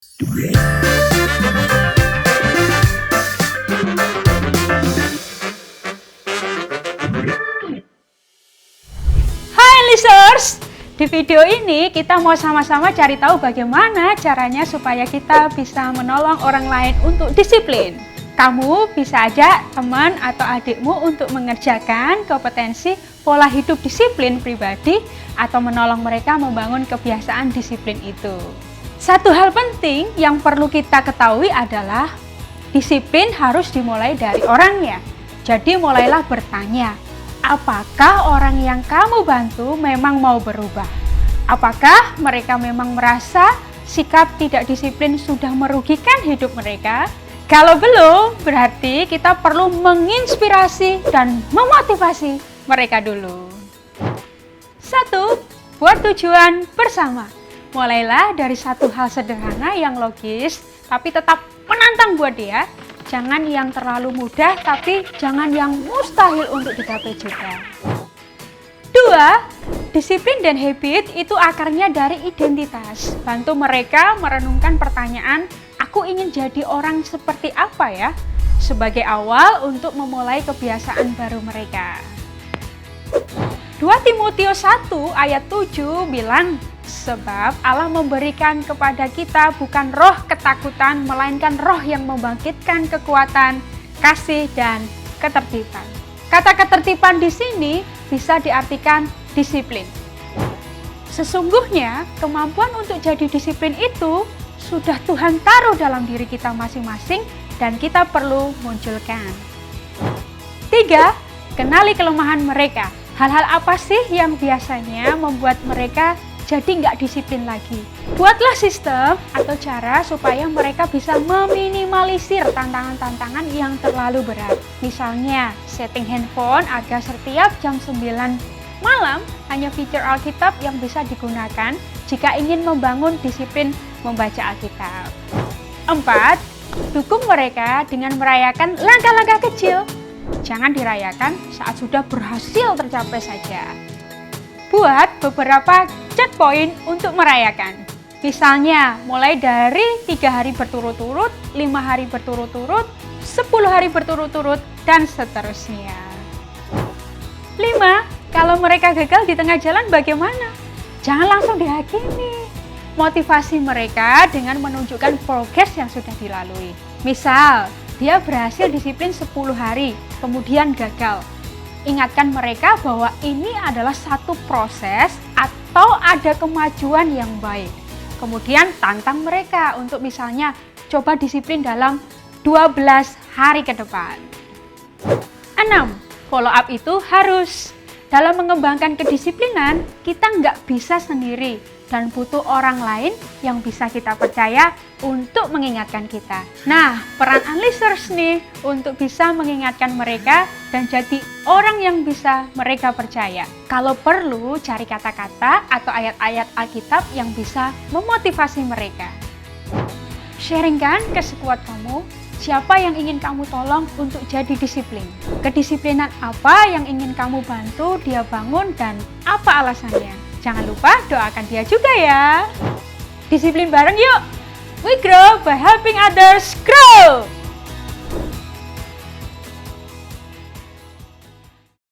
Hai listeners, di video ini kita mau sama-sama cari tahu bagaimana caranya supaya kita bisa menolong orang lain untuk disiplin. Kamu bisa ajak teman atau adikmu untuk mengerjakan kompetensi pola hidup disiplin pribadi atau menolong mereka membangun kebiasaan disiplin itu. Satu hal penting yang perlu kita ketahui adalah disiplin harus dimulai dari orangnya. Jadi mulailah bertanya, apakah orang yang kamu bantu memang mau berubah? Apakah mereka memang merasa sikap tidak disiplin sudah merugikan hidup mereka? Kalau belum, berarti kita perlu menginspirasi dan memotivasi mereka dulu. 1. Buat tujuan bersama. Mulailah dari satu hal sederhana yang logis, tapi tetap menantang buat dia. Jangan yang terlalu mudah, tapi jangan yang mustahil untuk dicapai juga. 2. Disiplin dan habit itu akarnya dari identitas. Bantu mereka merenungkan pertanyaan, aku ingin jadi orang seperti apa ya? Sebagai awal untuk memulai kebiasaan baru mereka. 2 Timotius 1 ayat 7 bilang, sebab Allah memberikan kepada kita bukan roh ketakutan, melainkan roh yang membangkitkan kekuatan, kasih, dan ketertiban. Kata ketertiban di sini bisa diartikan disiplin. Sesungguhnya kemampuan untuk jadi disiplin itu sudah Tuhan taruh dalam diri kita masing-masing dan kita perlu munculkan. 3. Kenali kelemahan mereka. Hal-hal apa sih yang biasanya membuat mereka jadi nggak disiplin lagi? Buatlah sistem atau cara supaya mereka bisa meminimalisir tantangan-tantangan yang terlalu berat. Misalnya, setting handphone agar setiap jam 9 malam hanya fitur Alkitab yang bisa digunakan jika ingin membangun disiplin membaca Alkitab. 4. Dukung mereka dengan merayakan langkah-langkah kecil. Jangan dirayakan saat sudah berhasil tercapai saja. Buat beberapa checkpoint untuk merayakan. Misalnya, mulai dari 3 hari berturut-turut, 5 hari berturut-turut, 10 hari berturut-turut, dan seterusnya. 5. Kalau mereka gagal di tengah jalan bagaimana? Jangan langsung dihakimi. Motivasi mereka dengan menunjukkan progres yang sudah dilalui. Misal, dia berhasil disiplin 10 hari, kemudian gagal. Ingatkan mereka bahwa ini adalah satu proses atau ada kemajuan yang baik. Kemudian tantang mereka untuk misalnya coba disiplin dalam 12 hari ke depan. 6. Follow up itu harus. Dalam mengembangkan kedisiplinan, kita nggak bisa sendiri dan butuh orang lain yang bisa kita percaya untuk mengingatkan kita. Nah, peran unleashers nih untuk bisa mengingatkan mereka dan jadi orang yang bisa mereka percaya. Kalau perlu, cari kata-kata atau ayat-ayat Alkitab yang bisa memotivasi mereka. Sharingkan ke sekuat kamu, siapa yang ingin kamu tolong untuk jadi disiplin. Kedisiplinan apa yang ingin kamu bantu dia bangun dan apa alasannya. Jangan lupa doakan dia juga ya. Disiplin bareng yuk. We grow by helping others grow.